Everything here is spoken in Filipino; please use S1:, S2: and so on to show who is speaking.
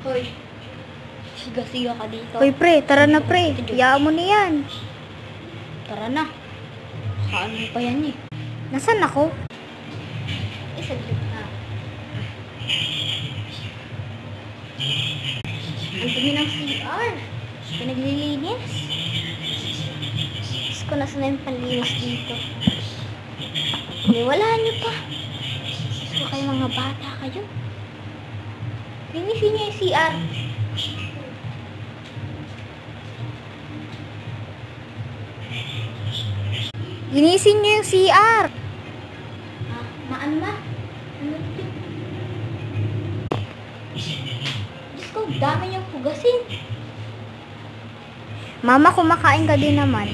S1: Hoy, siga-siga ka dito.
S2: Hoy pre, tara na pre. Hayaan mo na yan.
S1: Tara na. Kaano pa yan eh.
S2: Nasaan ako?
S1: Saglit na. Ang dumi ng CR. Pinaglilinis. Diyos ko, nasa na yung panlinis dito. Wala nyo pa. Diyos ko, kayo mga bata kayo. Linisin nyo yung CR.
S2: Linisin niyo yung CR.
S1: Maan ma? Ano ito? Diyos ko, dami niyang hugasin.
S2: Mama, kumakain ka din naman.